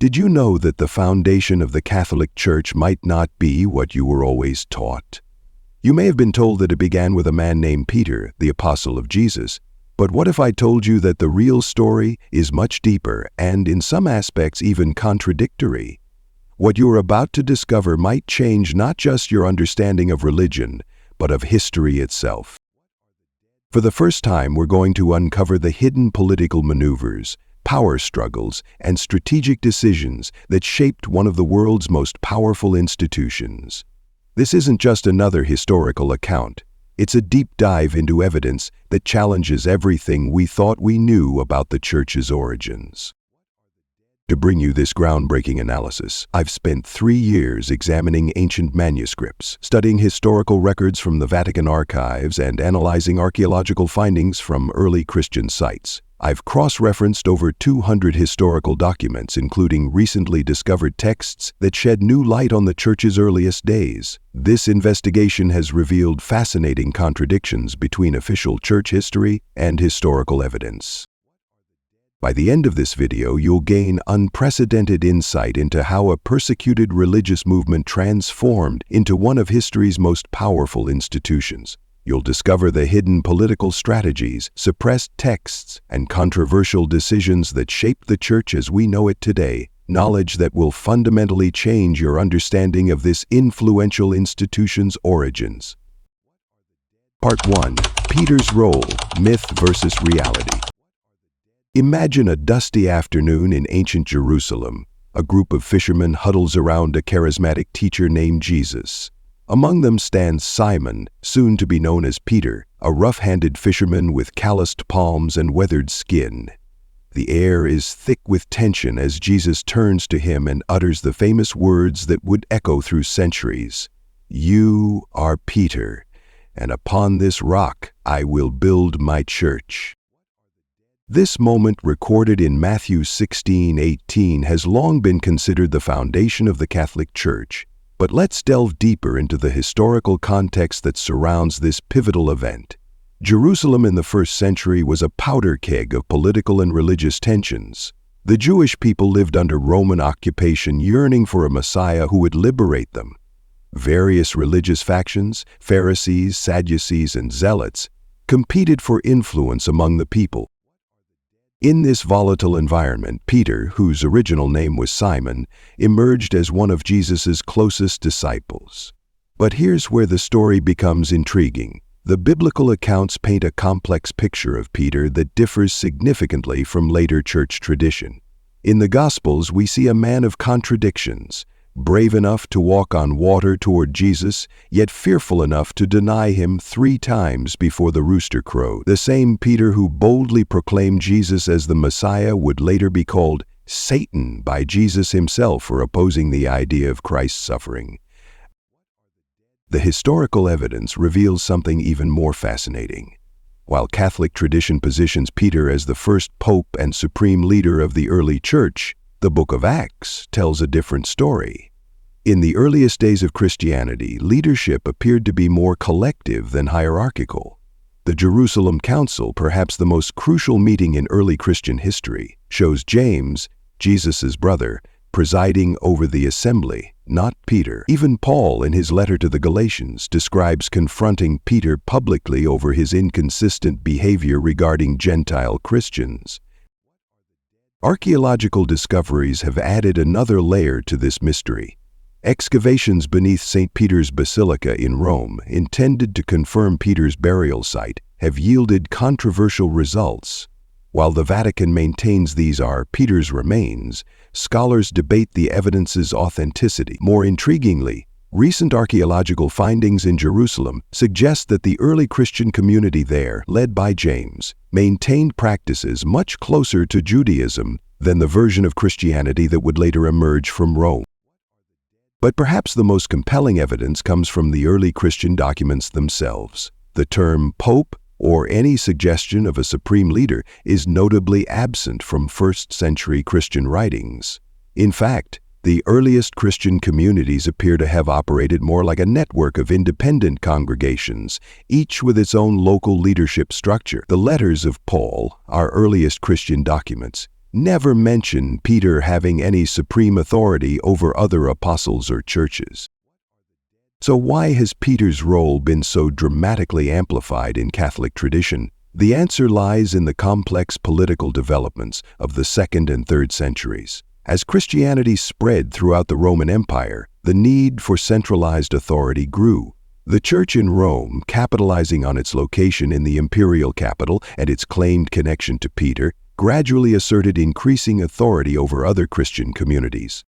Did you know that the foundation of the Catholic Church might not be what you were always taught? You may have been told that it began with a man named Peter, the apostle of Jesus. But what if I told you that the real story is much deeper and, in some aspects, even contradictory? What you are about to discover might change not just your understanding of religion, but of history itself. For the first time, we're going to uncover the hidden political maneuvers, power struggles, and strategic decisions that shaped one of the world's most powerful institutions. This isn't just another historical account. It's a deep dive into evidence that challenges everything we thought we knew about the Church's origins. To bring you this groundbreaking analysis, I've spent 3 years examining ancient manuscripts, studying historical records from the Vatican archives, and analyzing archaeological findings from early Christian sites. I've cross-referenced over 200 historical documents, including recently discovered texts that shed new light on the Church's earliest days. This investigation has revealed fascinating contradictions between official Church history and historical evidence. By the end of this video, you'll gain unprecedented insight into how a persecuted religious movement transformed into one of history's most powerful institutions. You'll discover the hidden political strategies, suppressed texts, and controversial decisions that shaped the Church as we know it today, knowledge that will fundamentally change your understanding of this influential institution's origins. Part 1. Peter's role, myth versus reality. Imagine a dusty afternoon in ancient Jerusalem. A group of fishermen huddles around a charismatic teacher named Jesus. Among them stands Simon, soon to be known as Peter, a rough-handed fisherman with calloused palms and weathered skin. The air is thick with tension as Jesus turns to him and utters the famous words that would echo through centuries. "You are Peter, and upon this rock I will build my church." This moment, recorded in Matthew 16:18, has long been considered the foundation of the Catholic Church. But let's delve deeper into the historical context that surrounds this pivotal event. Jerusalem in the first century was a powder keg of political and religious tensions. The Jewish people lived under Roman occupation, yearning for a Messiah who would liberate them. Various religious factions, Pharisees, Sadducees, and Zealots, competed for influence among the people. In this volatile environment, Peter, whose original name was Simon, emerged as one of Jesus' closest disciples. But here's where the story becomes intriguing. The biblical accounts paint a complex picture of Peter that differs significantly from later church tradition. In the Gospels, we see a man of contradictions, brave enough to walk on water toward Jesus, yet fearful enough to deny him 3 times before the rooster crowed. The same Peter who boldly proclaimed Jesus as the Messiah would later be called Satan by Jesus himself for opposing the idea of Christ's suffering. The historical evidence reveals something even more fascinating. While Catholic tradition positions Peter as the first pope and supreme leader of the early church, the Book of Acts tells a different story. In the earliest days of Christianity, leadership appeared to be more collective than hierarchical. The Jerusalem Council, perhaps the most crucial meeting in early Christian history, shows James, Jesus' brother, presiding over the assembly, not Peter. Even Paul, in his letter to the Galatians, describes confronting Peter publicly over his inconsistent behavior regarding Gentile Christians. Archaeological discoveries have added another layer to this mystery. Excavations beneath St. Peter's Basilica in Rome, intended to confirm Peter's burial site, have yielded controversial results. While the Vatican maintains these are Peter's remains, scholars debate the evidence's authenticity. More intriguingly, recent archaeological findings in Jerusalem suggest that the early Christian community there, led by James, maintained practices much closer to Judaism than the version of Christianity that would later emerge from Rome. But perhaps the most compelling evidence comes from the early Christian documents themselves. The term pope, or any suggestion of a supreme leader, is notably absent from first-century Christian writings. In fact, the earliest Christian communities appear to have operated more like a network of independent congregations, each with its own local leadership structure. The letters of Paul, our earliest Christian documents, never mention Peter having any supreme authority over other apostles or churches. So why has Peter's role been so dramatically amplified in Catholic tradition? The answer lies in the complex political developments of the 2nd and 3rd centuries. As Christianity spread throughout the Roman Empire, the need for centralized authority grew. The Church in Rome, capitalizing on its location in the imperial capital and its claimed connection to Peter, gradually asserted increasing authority over other Christian communities.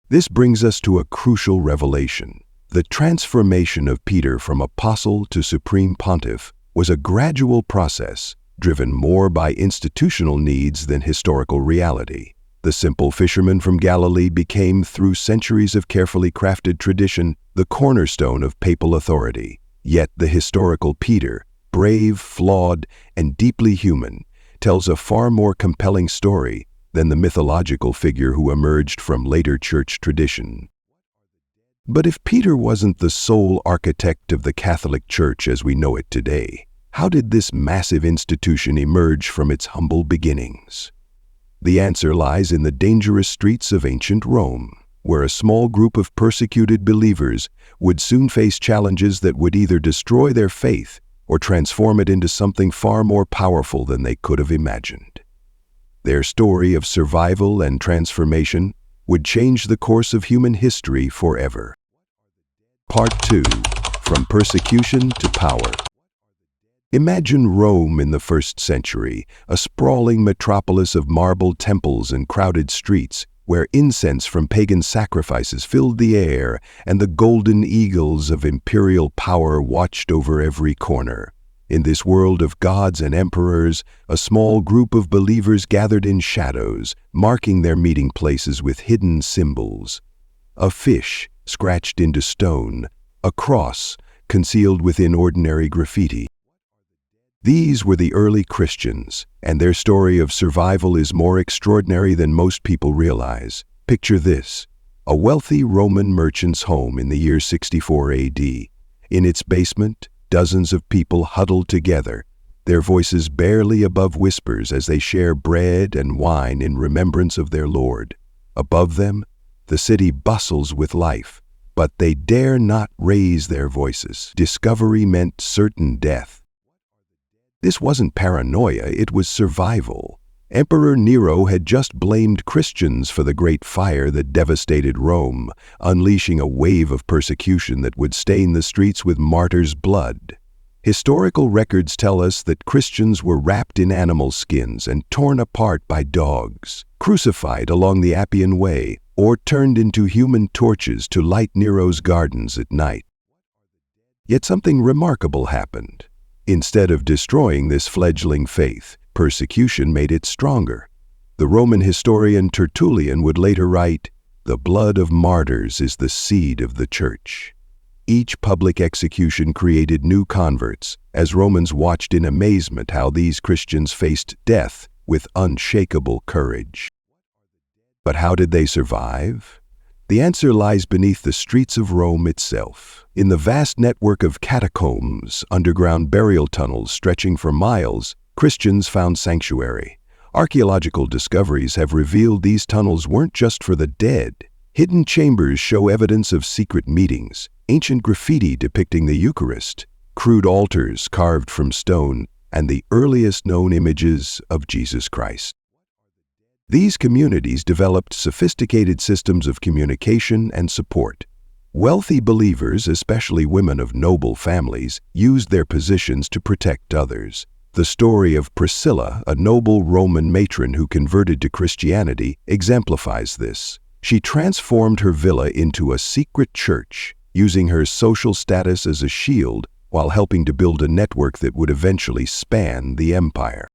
This brings us to a crucial revelation. The transformation of Peter from apostle to supreme pontiff was a gradual process, driven more by institutional needs than historical reality. The simple fisherman from Galilee became, through centuries of carefully crafted tradition, the cornerstone of papal authority. Yet the historical Peter, brave, flawed, and deeply human, tells a far more compelling story than the mythological figure who emerged from later church tradition. But if Peter wasn't the sole architect of the Catholic Church as we know it today, how did this massive institution emerge from its humble beginnings? The answer lies in the dangerous streets of ancient Rome, where a small group of persecuted believers would soon face challenges that would either destroy their faith or transform it into something far more powerful than they could have imagined. Their story of survival and transformation would change the course of human history forever. Part 2. From Persecution to Power. Imagine Rome in the 1st century, a sprawling metropolis of marble temples and crowded streets, where incense from pagan sacrifices filled the air and the golden eagles of imperial power watched over every corner. In this world of gods and emperors, a small group of believers gathered in shadows, marking their meeting places with hidden symbols. A fish scratched into stone, a cross concealed within ordinary graffiti. These were the early Christians, and their story of survival is more extraordinary than most people realize. Picture this: a wealthy Roman merchant's home in the year 64 AD. In its basement, dozens of people huddled together, their voices barely above whispers as they share bread and wine in remembrance of their Lord. Above them, the city bustles with life, but they dare not raise their voices. Discovery meant certain death. This wasn't paranoia, it was survival. Emperor Nero had just blamed Christians for the great fire that devastated Rome, unleashing a wave of persecution that would stain the streets with martyrs' blood. Historical records tell us that Christians were wrapped in animal skins and torn apart by dogs, crucified along the Appian Way, or turned into human torches to light Nero's gardens at night. Yet something remarkable happened. Instead of destroying this fledgling faith, persecution made it stronger. The Roman historian Tertullian would later write, "The blood of martyrs is the seed of the Church." Each public execution created new converts, as Romans watched in amazement how these Christians faced death with unshakable courage. But how did they survive? The answer lies beneath the streets of Rome itself. In the vast network of catacombs, underground burial tunnels stretching for miles, Christians found sanctuary. Archaeological discoveries have revealed these tunnels weren't just for the dead. Hidden chambers show evidence of secret meetings, ancient graffiti depicting the Eucharist, crude altars carved from stone, and the earliest known images of Jesus Christ. These communities developed sophisticated systems of communication and support. Wealthy believers, especially women of noble families, used their positions to protect others. The story of Priscilla, a noble Roman matron who converted to Christianity, exemplifies this. She transformed her villa into a secret church, using her social status as a shield while helping to build a network that would eventually span the empire.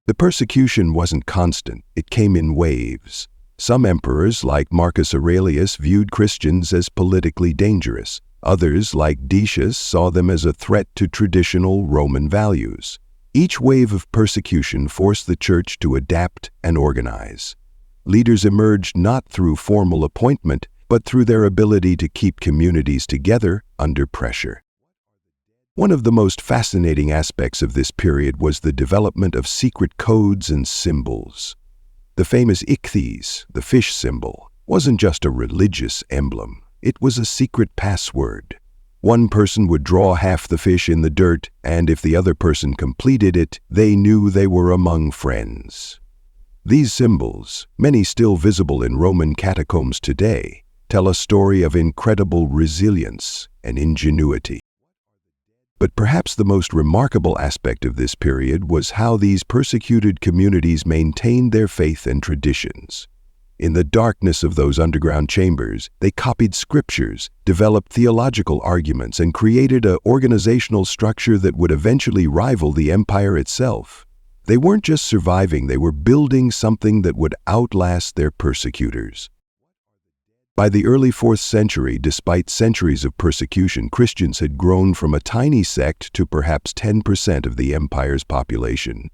The persecution wasn't constant, it came in waves. Some emperors, like Marcus Aurelius, viewed Christians as politically dangerous. Others, like Decius, saw them as a threat to traditional Roman values. Each wave of persecution forced the Church to adapt and organize. Leaders emerged not through formal appointment, but through their ability to keep communities together under pressure. One of the most fascinating aspects of this period was the development of secret codes and symbols. The famous ichthys, the fish symbol, wasn't just a religious emblem. It was a secret password. One person would draw half the fish in the dirt, and if the other person completed it, they knew they were among friends. These symbols, many still visible in Roman catacombs today, tell a story of incredible resilience and ingenuity. But perhaps the most remarkable aspect of this period was how these persecuted communities maintained their faith and traditions. In the darkness of those underground chambers, they copied scriptures, developed theological arguments, and created an organizational structure that would eventually rival the empire itself. They weren't just surviving, they were building something that would outlast their persecutors. By the early 4th century, despite centuries of persecution, Christians had grown from a tiny sect to perhaps 10% of the empire's population.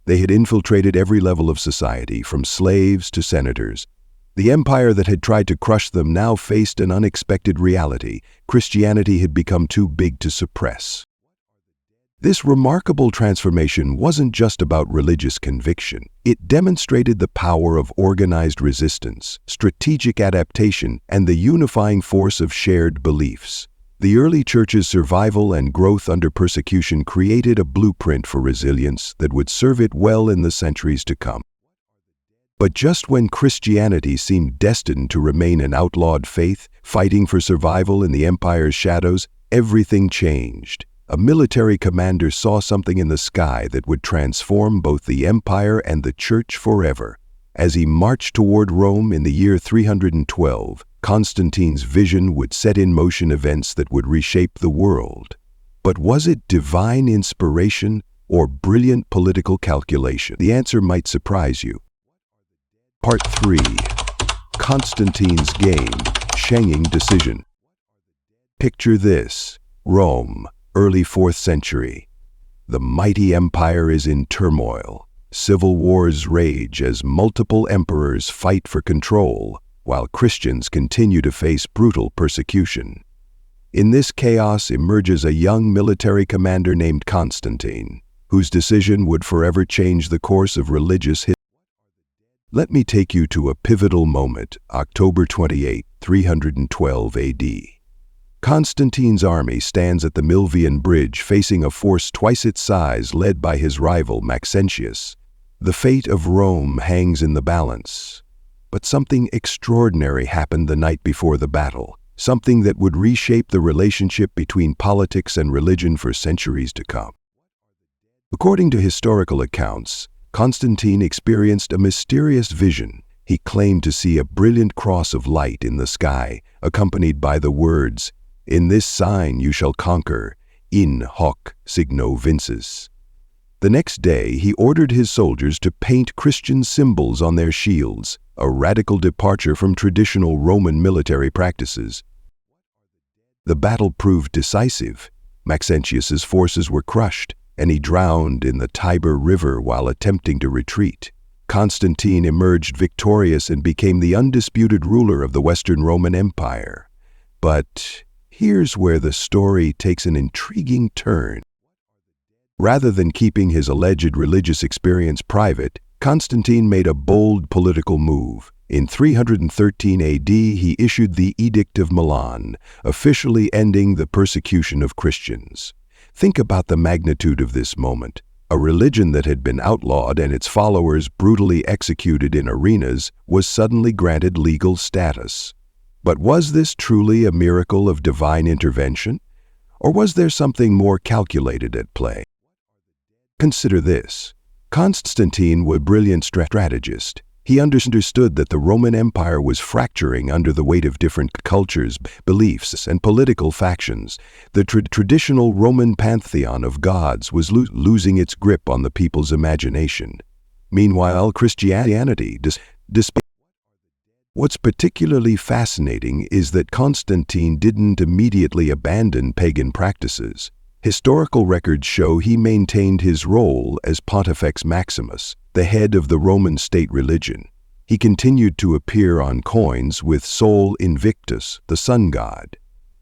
They had infiltrated every level of society, from slaves to senators. The empire that had tried to crush them now faced an unexpected reality. Christianity had become too big to suppress. This remarkable transformation wasn't just about religious conviction. It demonstrated the power of organized resistance, strategic adaptation, and the unifying force of shared beliefs. The early church's survival and growth under persecution created a blueprint for resilience that would serve it well in the centuries to come. But just when Christianity seemed destined to remain an outlawed faith, fighting for survival in the empire's shadows, everything changed. A military commander saw something in the sky that would transform both the empire and the church forever. As he marched toward Rome in the year 312, Constantine's vision would set in motion events that would reshape the world. But was it divine inspiration or brilliant political calculation? The answer might surprise you. Part 3. Constantine's Game, Shanging Decision. Picture this: Rome, early 4th century. The mighty empire is in turmoil. Civil wars rage as multiple emperors fight for control, while Christians continue to face brutal persecution. In this chaos emerges a young military commander named Constantine, whose decision would forever change the course of religious history. Let me take you to a pivotal moment, October 28, 312 AD. Constantine's army stands at the Milvian Bridge facing a force twice its size led by his rival Maxentius. The fate of Rome hangs in the balance. But something extraordinary happened the night before the battle, something that would reshape the relationship between politics and religion for centuries to come. According to historical accounts, Constantine experienced a mysterious vision. He claimed to see a brilliant cross of light in the sky, accompanied by the words, "In this sign you shall conquer, in hoc signo vinces." The next day, he ordered his soldiers to paint Christian symbols on their shields, a radical departure from traditional Roman military practices. The battle proved decisive. Maxentius's forces were crushed, and he drowned in the Tiber River while attempting to retreat. Constantine emerged victorious and became the undisputed ruler of the Western Roman Empire. But here's where the story takes an intriguing turn. Rather than keeping his alleged religious experience private, Constantine made a bold political move. In 313 AD, he issued the Edict of Milan, officially ending the persecution of Christians. Think about the magnitude of this moment. A religion that had been outlawed and its followers brutally executed in arenas was suddenly granted legal status. But was this truly a miracle of divine intervention? Or was there something more calculated at play? Consider this. Constantine was a brilliant strategist. He understood that the Roman Empire was fracturing under the weight of different cultures, beliefs, and political factions. The traditional Roman pantheon of gods was losing its grip on the people's imagination. Meanwhile, Christianity, despite what's particularly fascinating is that Constantine didn't immediately abandon pagan practices. Historical records show he maintained his role as Pontifex Maximus, the head of the Roman state religion. He continued to appear on coins with Sol Invictus, the sun god.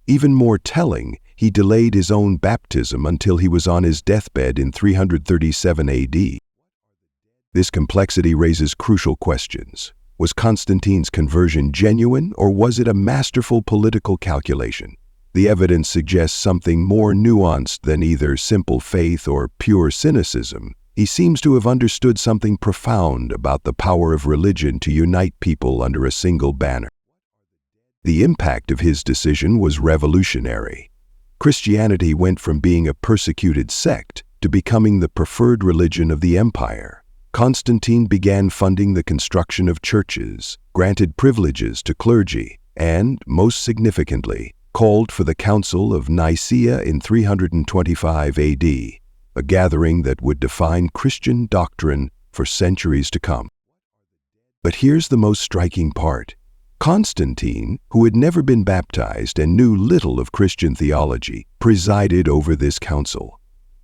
Even more telling, he delayed his own baptism until he was on his deathbed in 337 AD. This complexity raises crucial questions. Was Constantine's conversion genuine, or was it a masterful political calculation? The evidence suggests something more nuanced than either simple faith or pure cynicism. He seems to have understood something profound about the power of religion to unite people under a single banner. The impact of his decision was revolutionary. Christianity went from being a persecuted sect to becoming the preferred religion of the empire. Constantine began funding the construction of churches, granted privileges to clergy, and, most significantly, called for the Council of Nicaea in 325 AD, a gathering that would define Christian doctrine for centuries to come. But here's the most striking part. Constantine, who had never been baptized and knew little of Christian theology, presided over this council.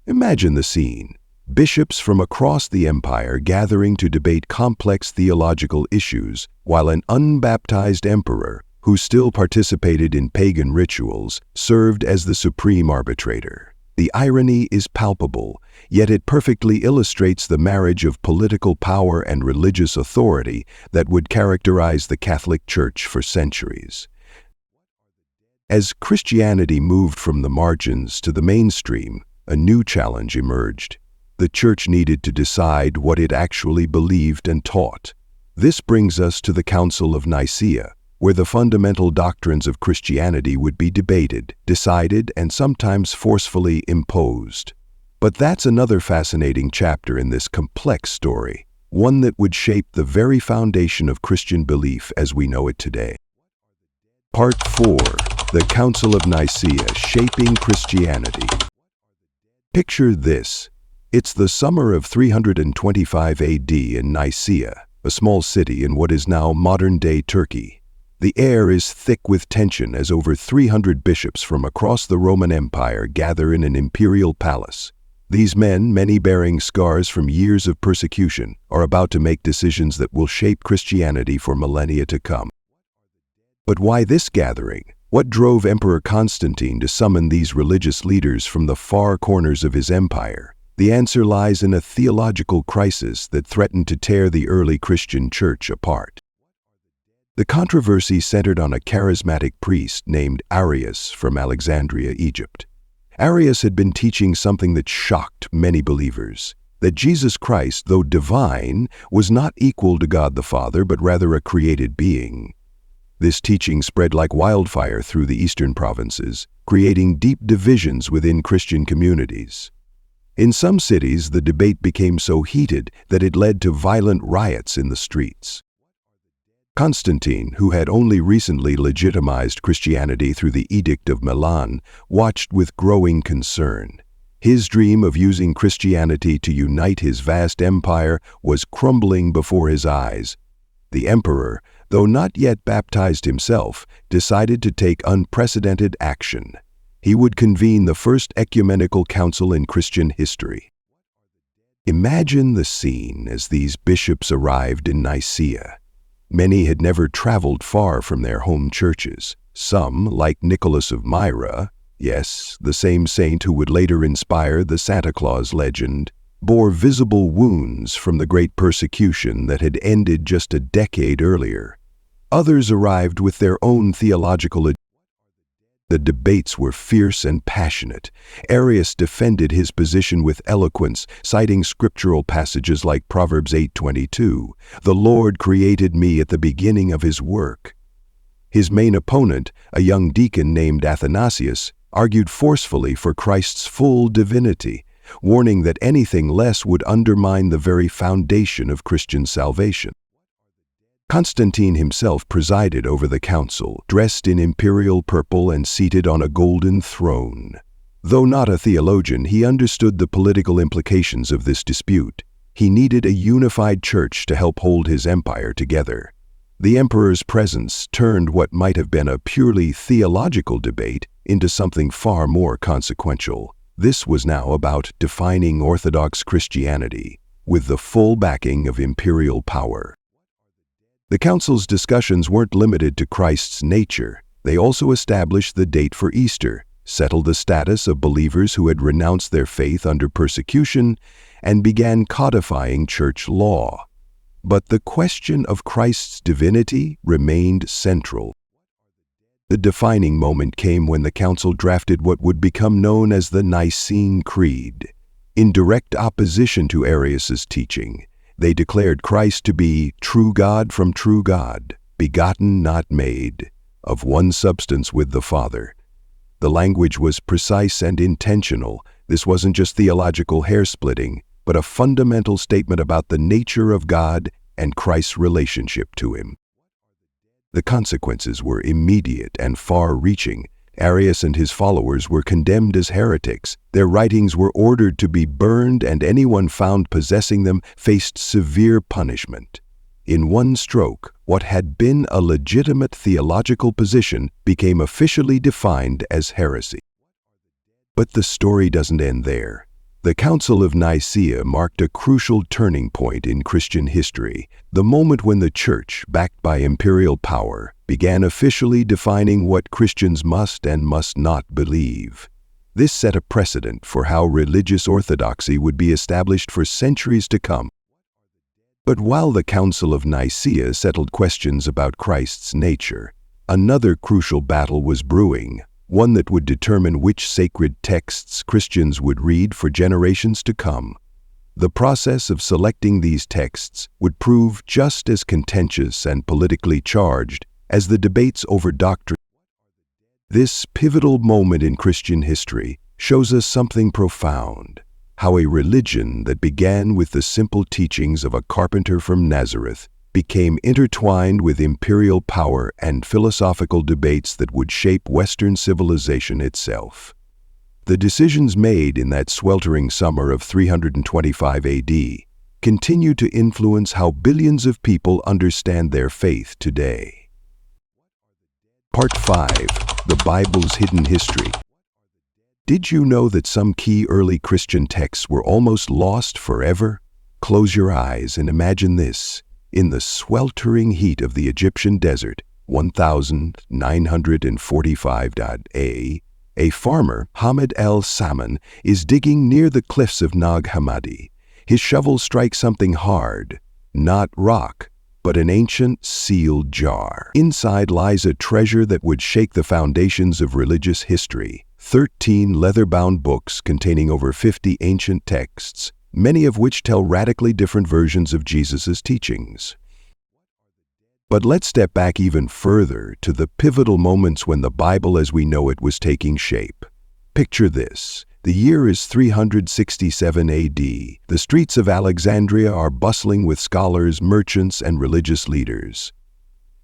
Imagine the scene. Bishops from across the empire gathering to debate complex theological issues, while an unbaptized emperor, who still participated in pagan rituals, served as the supreme arbitrator. The irony is palpable, yet it perfectly illustrates the marriage of political power and religious authority that would characterize the Catholic Church for centuries. As Christianity moved from the margins to the mainstream, a new challenge emerged. The Church needed to decide what it actually believed and taught. This brings us to the Council of Nicaea, where the fundamental doctrines of Christianity would be debated, decided, and sometimes forcefully imposed. But that's another fascinating chapter in this complex story, one that would shape the very foundation of Christian belief as we know it today. Part 4. The Council of Nicaea, Shaping Christianity. Picture this. It's the summer of 325 AD in Nicaea, a small city in what is now modern-day Turkey. The air is thick with tension as over 300 bishops from across the Roman Empire gather in an imperial palace. These men, many bearing scars from years of persecution, are about to make decisions that will shape Christianity for millennia to come. But why this gathering? What drove Emperor Constantine to summon these religious leaders from the far corners of his empire? The answer lies in a theological crisis that threatened to tear the early Christian church apart. The controversy centered on a charismatic priest named Arius from Alexandria, Egypt. Arius had been teaching something that shocked many believers, that Jesus Christ, though divine, was not equal to God the Father, but rather a created being. This teaching spread like wildfire through the eastern provinces, creating deep divisions within Christian communities. In some cities, the debate became so heated that it led to violent riots in the streets. Constantine, who had only recently legitimized Christianity through the Edict of Milan, watched with growing concern. His dream of using Christianity to unite his vast empire was crumbling before his eyes. The emperor, though not yet baptized himself, decided to take unprecedented action. He would convene the first ecumenical council in Christian history. Imagine the scene as these bishops arrived in Nicaea. Many had never traveled far from their home churches. Some, like Nicholas of Myra, yes, the same saint who would later inspire the Santa Claus legend, bore visible wounds from the great persecution that had ended just a decade earlier. Others arrived with their own theological agendas. The debates were fierce and passionate. Arius defended his position with eloquence, citing scriptural passages like Proverbs 8:22, "The Lord created me at the beginning of his work." His main opponent, a young deacon named Athanasius, argued forcefully for Christ's full divinity, warning that anything less would undermine the very foundation of Christian salvation. Constantine himself presided over the council, dressed in imperial purple and seated on a golden throne. Though not a theologian, he understood the political implications of this dispute. He needed a unified church to help hold his empire together. The emperor's presence turned what might have been a purely theological debate into something far more consequential. This was now about defining Orthodox Christianity, with the full backing of imperial power. The council's discussions weren't limited to Christ's nature. They also established the date for Easter, settled the status of believers who had renounced their faith under persecution, and began codifying church law. But the question of Christ's divinity remained central. The defining moment came when the council drafted what would become known as the Nicene Creed. In direct opposition to Arius' teaching, they declared Christ to be true God from true God, begotten, not made, of one substance with the Father. The language was precise and intentional. This wasn't just theological hair-splitting, but a fundamental statement about the nature of God and Christ's relationship to him. The consequences were immediate and far-reaching. Arius and his followers were condemned as heretics. Their writings were ordered to be burned, and anyone found possessing them faced severe punishment. In one stroke, what had been a legitimate theological position became officially defined as heresy. But the story doesn't end there. The Council of Nicaea marked a crucial turning point in Christian history, the moment when the Church, backed by imperial power, began officially defining what Christians must and must not believe. This set a precedent for how religious orthodoxy would be established for centuries to come. But while the Council of Nicaea settled questions about Christ's nature, another crucial battle was brewing, one that would determine which sacred texts Christians would read for generations to come. The process of selecting these texts would prove just as contentious and politically charged as the debates over doctrine. This pivotal moment in Christian history shows us something profound: how a religion that began with the simple teachings of a carpenter from Nazareth became intertwined with imperial power and philosophical debates that would shape Western civilization itself. The decisions made in that sweltering summer of 325 AD continue to influence how billions of people understand their faith today. Part 5. The Bible's Hidden History. Did you know that some key early Christian texts were almost lost forever? Close your eyes and imagine this. In the sweltering heat of the Egyptian desert, 1945 A, a farmer, Hamid el-Saman, is digging near the cliffs of Nag Hammadi. His shovel strikes something hard, not rock, but an ancient sealed jar. Inside lies a treasure that would shake the foundations of religious history. 13 leather-bound books containing over 50 ancient texts, many of which tell radically different versions of Jesus' teachings. But let's step back even further to the pivotal moments when the Bible as we know it was taking shape. Picture this. The year is 367 AD. The streets of Alexandria are bustling with scholars, merchants, and religious leaders.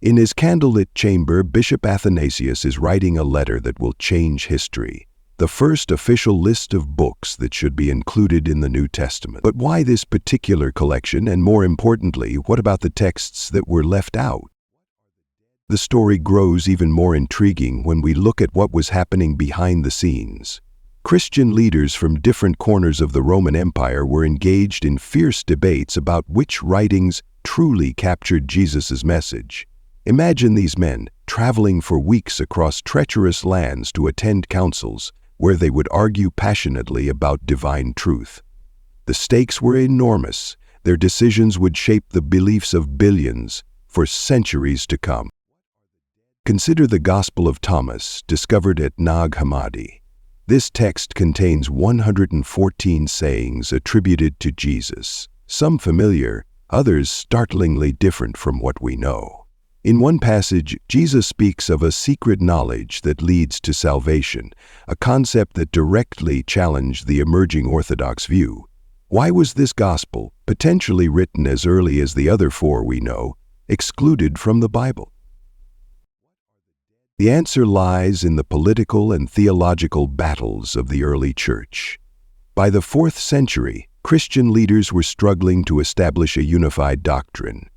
In his candlelit chamber, Bishop Athanasius is writing a letter that will change history. The first official list of books that should be included in the New Testament. But why this particular collection, and more importantly, what about the texts that were left out? The story grows even more intriguing when we look at what was happening behind the scenes. Christian leaders from different corners of the Roman Empire were engaged in fierce debates about which writings truly captured Jesus' message. Imagine these men traveling for weeks across treacherous lands to attend councils where they would argue passionately about divine truth. The stakes were enormous. Their decisions would shape the beliefs of billions for centuries to come. Consider the Gospel of Thomas, discovered at Nag Hammadi. This text contains 114 sayings attributed to Jesus, some familiar, others startlingly different from what we know. In one passage, Jesus speaks of a secret knowledge that leads to salvation, a concept that directly challenged the emerging Orthodox view. Why was this gospel, potentially written as early as the other four we know, excluded from the Bible? The answer lies in the political and theological battles of the early church. By the 4th century, Christian leaders were struggling to establish a unified doctrine.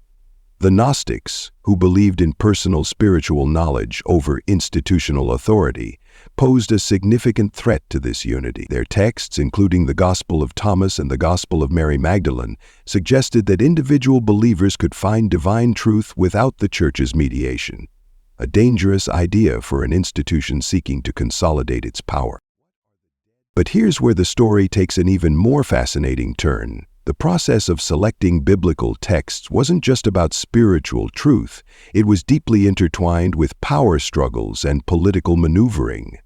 The Gnostics, who believed in personal spiritual knowledge over institutional authority, posed a significant threat to this unity. Their texts, including the Gospel of Thomas and the Gospel of Mary Magdalene, suggested that individual believers could find divine truth without the Church's mediation. a dangerous idea for an institution seeking to consolidate its power. But here's where the story takes an even more fascinating turn. The process of selecting biblical texts wasn't just about spiritual truth, it was deeply intertwined with power struggles and political maneuvering.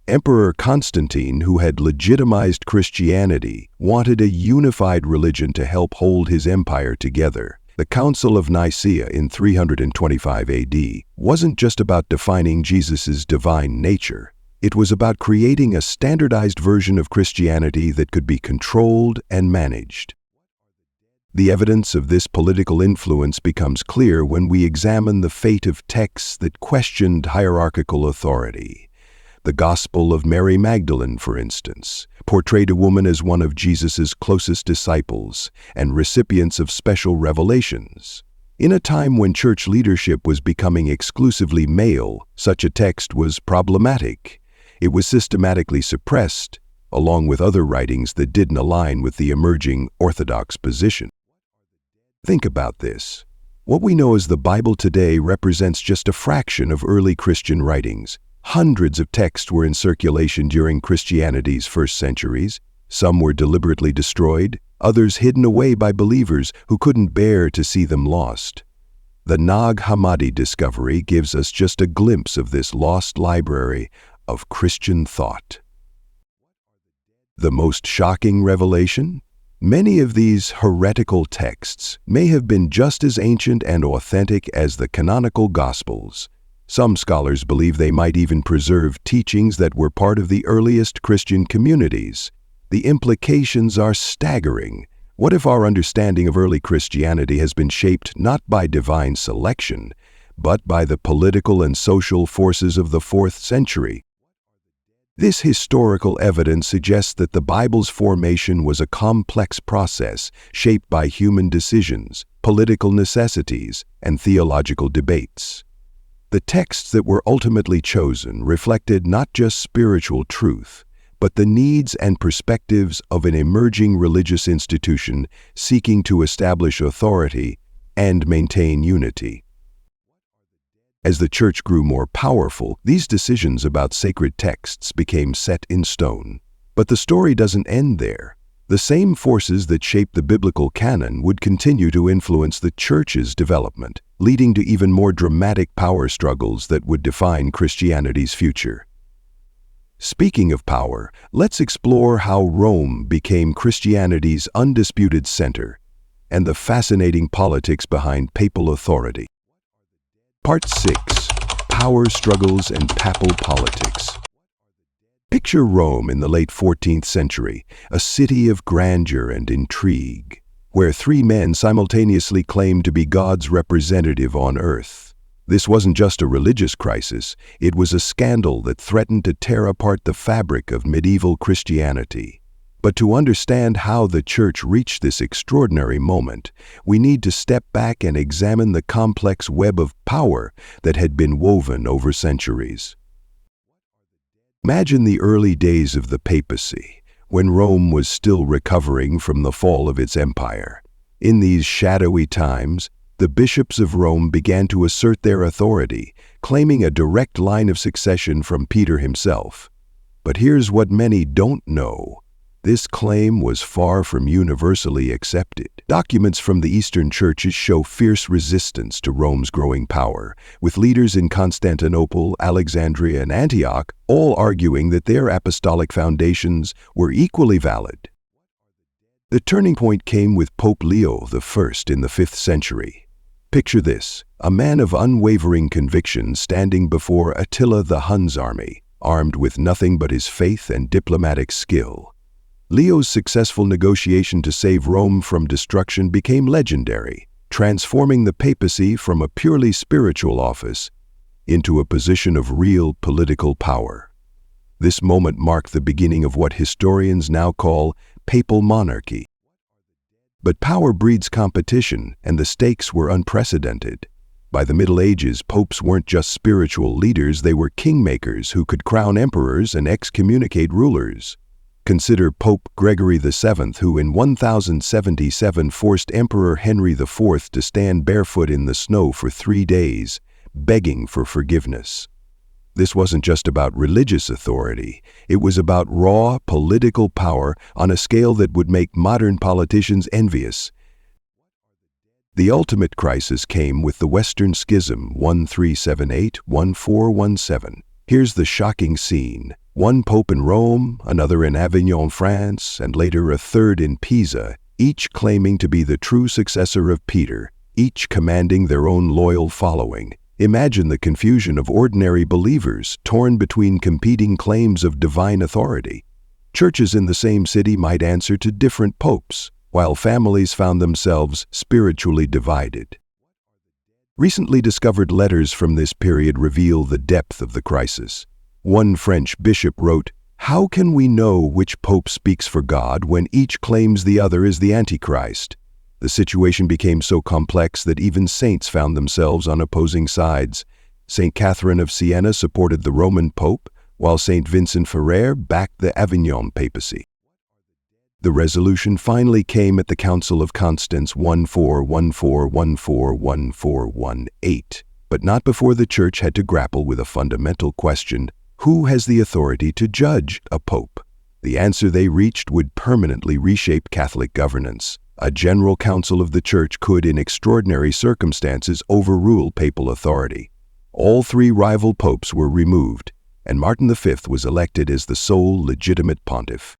Emperor Constantine, who had legitimized Christianity, wanted a unified religion to help hold his empire together. The Council of NAA in 325 AD wasn't just about defining Jesus' divine nature. It was about creating a standardized version of Christianity that could be controlled and managed. The evidence of this political influence becomes clear when we examine the fate of texts that questioned hierarchical authority. The Gospel of Mary Magdalene, for instance, portrayed a woman as one of Jesus' closest disciples and recipients of special revelations. In a time when church leadership was becoming exclusively male, such a text was problematic. It was systematically suppressed, along with other writings that didn't align with the emerging Orthodox position. Think about this. What we know as the Bible today represents just a fraction of early Christian writings. Hundreds of texts were in circulation during Christianity's first centuries. Some were deliberately destroyed, others hidden away by believers who couldn't bear to see them lost. The Nag Hammadi discovery gives us just a glimpse of this lost library of Christian thought. The most shocking revelation? Many of these heretical texts may have been just as ancient and authentic as the canonical Gospels. Some scholars believe they might even preserve teachings that were part of the earliest Christian communities. The implications are staggering. What if our understanding of early Christianity has been shaped not by divine selection, but by the political and social forces of the 4th century? This historical evidence suggests that the Bible's formation was a complex process shaped by human decisions, political necessities, and theological debates. The texts that were ultimately chosen reflected not just spiritual truth, but the needs and perspectives of an emerging religious institution seeking to establish authority and maintain unity. As the church grew more powerful, these decisions about sacred texts became set in stone. But the story doesn't end there. The same forces that shaped the biblical canon would continue to influence the church's development, leading to even more dramatic power struggles that would define Christianity's future. Speaking of power, let's explore how Rome became Christianity's undisputed center and the fascinating politics behind papal authority. Part 6. Power Struggles and Papal Politics. Picture Rome in the late 14th century, a city of grandeur and intrigue, where three men simultaneously claimed to be God's representative on earth. This wasn't just a religious crisis, it was a scandal that threatened to tear apart the fabric of medieval Christianity. But to understand how the church reached this extraordinary moment, we need to step back and examine the complex web of power that had been woven over centuries. Imagine the early days of the papacy, when Rome was still recovering from the fall of its empire. In these shadowy times, the bishops of Rome began to assert their authority, claiming a direct line of succession from Peter himself. But here's what many don't know. This claim was far from universally accepted. Documents from the Eastern churches show fierce resistance to Rome's growing power, with leaders in Constantinople, Alexandria, and Antioch all arguing that their apostolic foundations were equally valid. The turning point came with Pope Leo I in the 5th century. Picture this, a man of unwavering conviction standing before Attila the Hun's army, armed with nothing but his faith and diplomatic skill. Leo's successful negotiation to save Rome from destruction became legendary, transforming the papacy from a purely spiritual office into a position of real political power. This moment marked the beginning of what historians now call papal monarchy. But power breeds competition, and the stakes were unprecedented. By the Middle Ages, popes weren't just spiritual leaders, they were kingmakers who could crown emperors and excommunicate rulers. Consider Pope Gregory VII, who in 1077 forced Emperor Henry IV to stand barefoot in the snow for 3 days, begging for forgiveness. This wasn't just about religious authority. It was about raw political power on a scale that would make modern politicians envious. The ultimate crisis came with the Western Schism 1378-1417. Here's the shocking scene. One pope in Rome, another in Avignon, France, and later a third in Pisa, each claiming to be the true successor of Peter, each commanding their own loyal following. Imagine the confusion of ordinary believers torn between competing claims of divine authority. Churches in the same city might answer to different popes, while families found themselves spiritually divided. Recently discovered letters from this period reveal the depth of the crisis. One French bishop wrote, "How can we know which pope speaks for God when each claims the other is the Antichrist?" The situation became so complex that even saints found themselves on opposing sides. St. Catherine of Siena supported the Roman pope, while St. Vincent Ferrer backed the Avignon papacy. The resolution finally came at the Council of Constance 1414141418, but not before the Church had to grapple with a fundamental question: who has the authority to judge a pope? The answer they reached would permanently reshape Catholic governance. A general council of the Church could, in extraordinary circumstances, overrule papal authority. All three rival popes were removed, and Martin V was elected as the sole legitimate pontiff.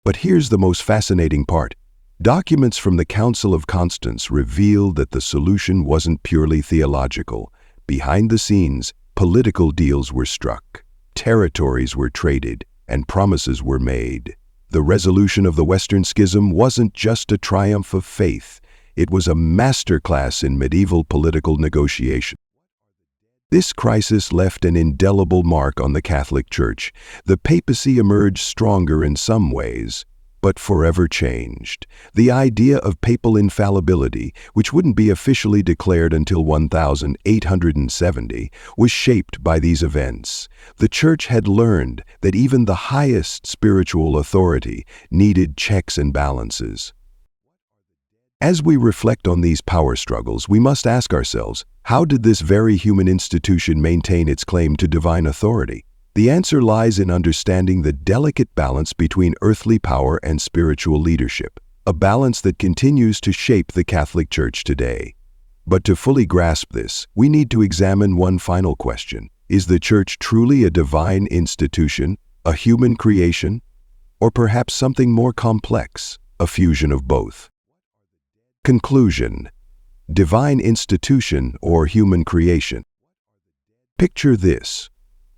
But here's the most fascinating part. Documents from the Council of Constance reveal that the solution wasn't purely theological. Behind the scenes, political deals were struck, territories were traded, and promises were made. The resolution of the Western Schism wasn't just a triumph of faith. It was a masterclass in medieval political negotiation. This crisis left an indelible mark on the Catholic Church. The papacy emerged stronger in some ways, but forever changed. The idea of papal infallibility, which wouldn't be officially declared until 1870, was shaped by these events. The Church had learned that even the highest spiritual authority needed checks and balances. As we reflect on these power struggles, we must ask ourselves, how did this very human institution maintain its claim to divine authority? The answer lies in understanding the delicate balance between earthly power and spiritual leadership, a balance that continues to shape the Catholic Church today. But to fully grasp this, we need to examine one final question. Is the Church truly a divine institution, a human creation, or perhaps something more complex, a fusion of both? Conclusion: divine institution or human creation. Picture this.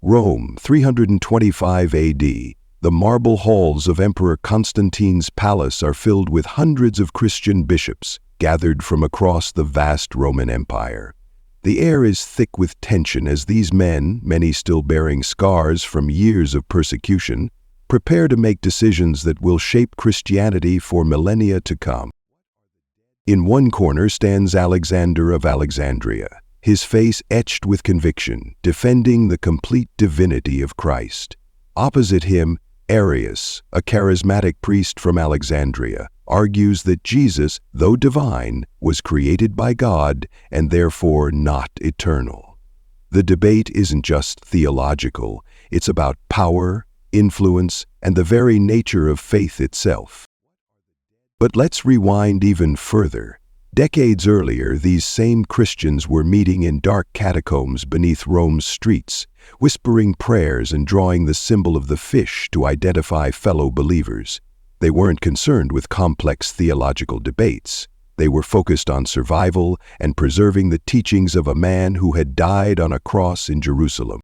Rome, 325 AD. The marble halls of Emperor Constantine's palace are filled with hundreds of Christian bishops gathered from across the vast Roman Empire. The air is thick with tension as these men, many still bearing scars from years of persecution, prepare to make decisions that will shape Christianity for millennia to come. In one corner stands Alexander of Alexandria, his face etched with conviction, defending the complete divinity of Christ. Opposite him, Arius, a charismatic priest from Alexandria, argues that Jesus, though divine, was created by God and therefore not eternal. The debate isn't just theological, it's about power, influence, and the very nature of faith itself. But let's rewind even further. Decades earlier, these same Christians were meeting in dark catacombs beneath Rome's streets, whispering prayers and drawing the symbol of the fish to identify fellow believers. They weren't concerned with complex theological debates. They were focused on survival and preserving the teachings of a man who had died on a cross in Jerusalem.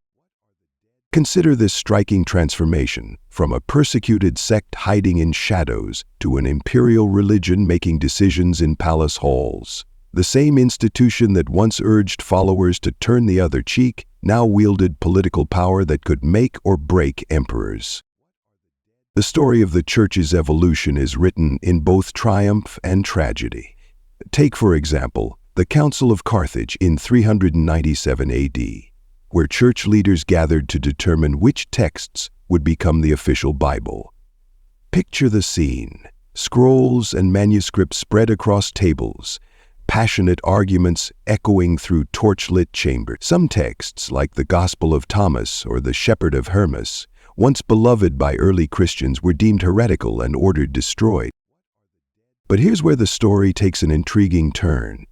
Consider this striking transformation from a persecuted sect hiding in shadows to an imperial religion making decisions in palace halls. The same institution that once urged followers to turn the other cheek now wielded political power that could make or break emperors. The story of the Church's evolution is written in both triumph and tragedy. Take, for example, the Council of Carthage in 397 AD. Where church leaders gathered to determine which texts would become the official Bible. Picture the scene. Scrolls and manuscripts spread across tables, passionate arguments echoing through torchlit chambers. Some texts, like the Gospel of Thomas or the Shepherd of Hermas, once beloved by early Christians, were deemed heretical and ordered destroyed. But here's where the story takes an intriguing turn.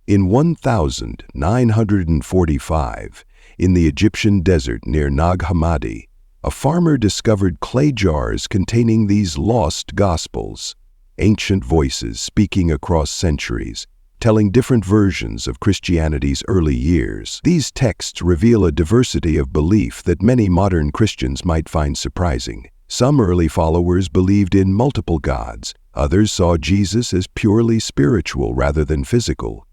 In 1945, in the Egyptian desert near Nag Hammadi, a farmer discovered clay jars containing these lost Gospels, ancient voices speaking across centuries, telling different versions of Christianity's early years. These texts reveal a diversity of belief that many modern Christians might find surprising. Some early followers believed in multiple gods. Others saw Jesus as purely spiritual rather than physical.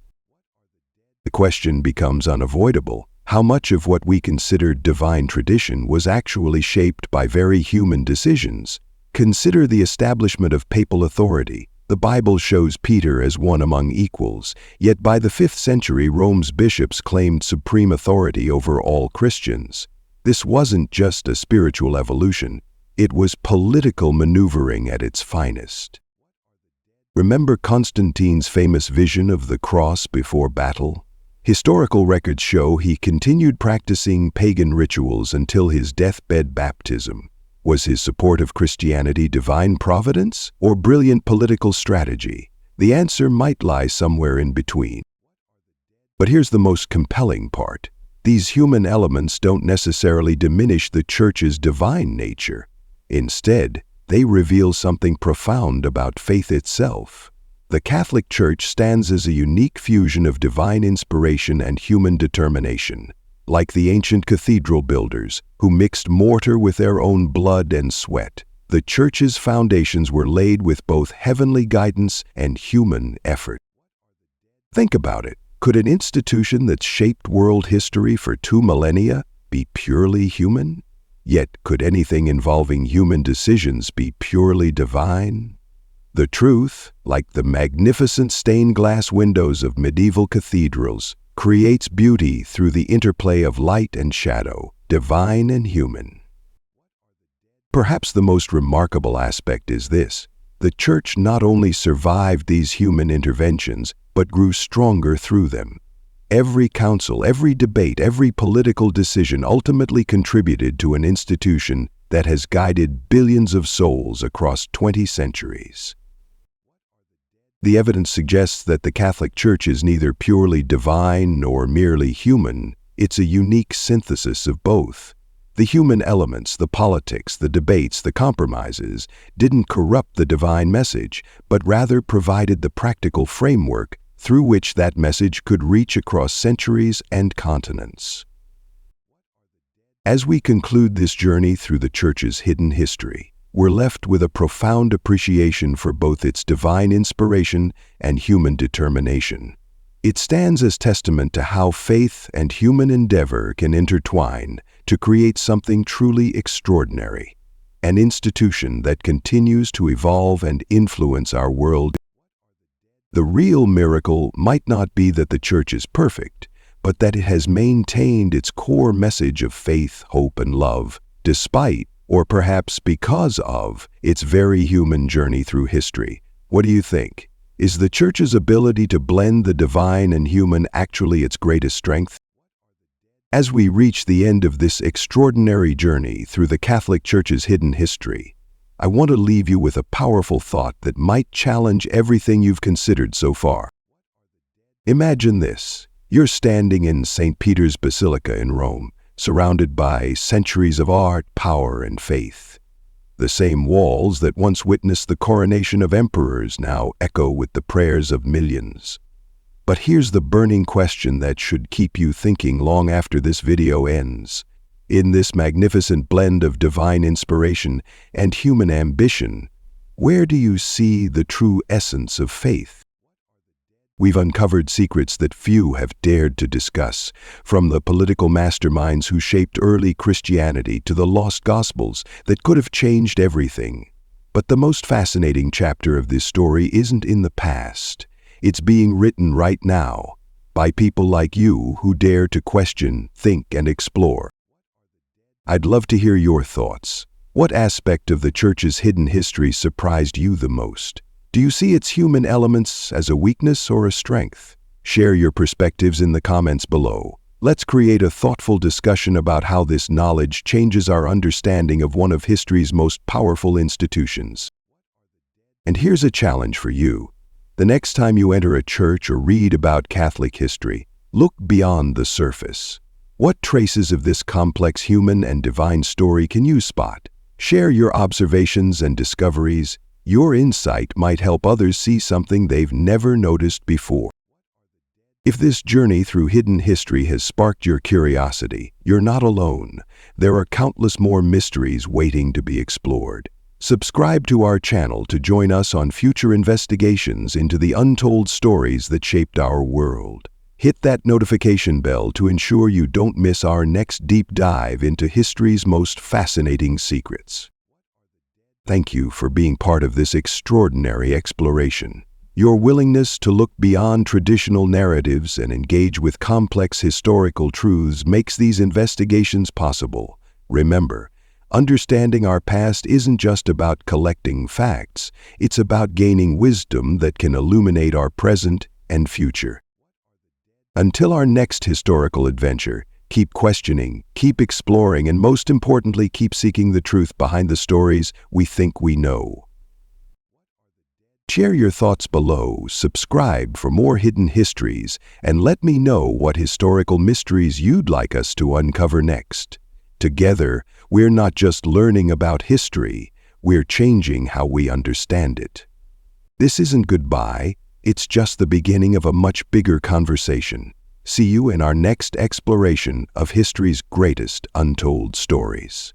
The question becomes unavoidable. How much of what we consider divine tradition was actually shaped by very human decisions? Consider the establishment of papal authority. The Bible shows Peter as one among equals, yet by the 5th century Rome's bishops claimed supreme authority over all Christians. This wasn't just a spiritual evolution, it was political maneuvering at its finest. Remember Constantine's famous vision of the cross before battle? Historical records show he continued practicing pagan rituals until his deathbed baptism. Was his support of Christianity divine providence or brilliant political strategy? The answer might lie somewhere in between. But here's the most compelling part. These human elements don't necessarily diminish the Church's divine nature. Instead, they reveal something profound about faith itself. The Catholic Church stands as a unique fusion of divine inspiration and human determination. Like the ancient cathedral builders, who mixed mortar with their own blood and sweat, the Church's foundations were laid with both heavenly guidance and human effort. Think about it. Could an institution that's shaped world history for 2 millennia be purely human? Yet, could anything involving human decisions be purely divine? The truth, like the magnificent stained glass windows of medieval cathedrals, creates beauty through the interplay of light and shadow, divine and human. Perhaps the most remarkable aspect is this: the Church not only survived these human interventions, but grew stronger through them. Every council, every debate, every political decision ultimately contributed to an institution that has guided billions of souls across 20 centuries. The evidence suggests that the Catholic Church is neither purely divine nor merely human. It's a unique synthesis of both. The human elements, the politics, the debates, the compromises, didn't corrupt the divine message, but rather provided the practical framework through which that message could reach across centuries and continents. As we conclude this journey through the Church's hidden history, we're left with a profound appreciation for both its divine inspiration and human determination. It stands as testament to how faith and human endeavor can intertwine to create something truly extraordinary, an institution that continues to evolve and influence our world. The real miracle might not be that the Church is perfect, but that it has maintained its core message of faith, hope, and love, despite, or perhaps because of, its very human journey through history. What do you think? Is the Church's ability to blend the divine and human actually its greatest strength? As we reach the end of this extraordinary journey through the Catholic Church's hidden history, I want to leave you with a powerful thought that might challenge everything you've considered so far. Imagine this. You're standing in St. Peter's Basilica in Rome, surrounded by centuries of art, power, and faith. The same walls that once witnessed the coronation of emperors now echo with the prayers of millions. But here's the burning question that should keep you thinking long after this video ends. In this magnificent blend of divine inspiration and human ambition, where do you see the true essence of faith? We've uncovered secrets that few have dared to discuss, from the political masterminds who shaped early Christianity to the lost Gospels that could have changed everything. But the most fascinating chapter of this story isn't in the past. It's being written right now, by people like you who dare to question, think, and explore. I'd love to hear your thoughts. What aspect of the Church's hidden history surprised you the most? Do you see its human elements as a weakness or a strength? Share your perspectives in the comments below. Let's create a thoughtful discussion about how this knowledge changes our understanding of one of history's most powerful institutions. And here's a challenge for you. The next time you enter a church or read about Catholic history, look beyond the surface. What traces of this complex human and divine story can you spot? Share your observations and discoveries. Your insight might help others see something they've never noticed before. If this journey through hidden history has sparked your curiosity, you're not alone. There are countless more mysteries waiting to be explored. Subscribe to our channel to join us on future investigations into the untold stories that shaped our world. Hit that notification bell to ensure you don't miss our next deep dive into history's most fascinating secrets. Thank you for being part of this extraordinary exploration. Your willingness to look beyond traditional narratives and engage with complex historical truths makes these investigations possible. Remember, understanding our past isn't just about collecting facts, it's about gaining wisdom that can illuminate our present and future. Until our next historical adventure, keep questioning, keep exploring, and most importantly, keep seeking the truth behind the stories we think we know. Share your thoughts below, subscribe for more hidden histories, and let me know what historical mysteries you'd like us to uncover next. Together, we're not just learning about history, we're changing how we understand it. This isn't goodbye, it's just the beginning of a much bigger conversation. See you in our next exploration of history's greatest untold stories.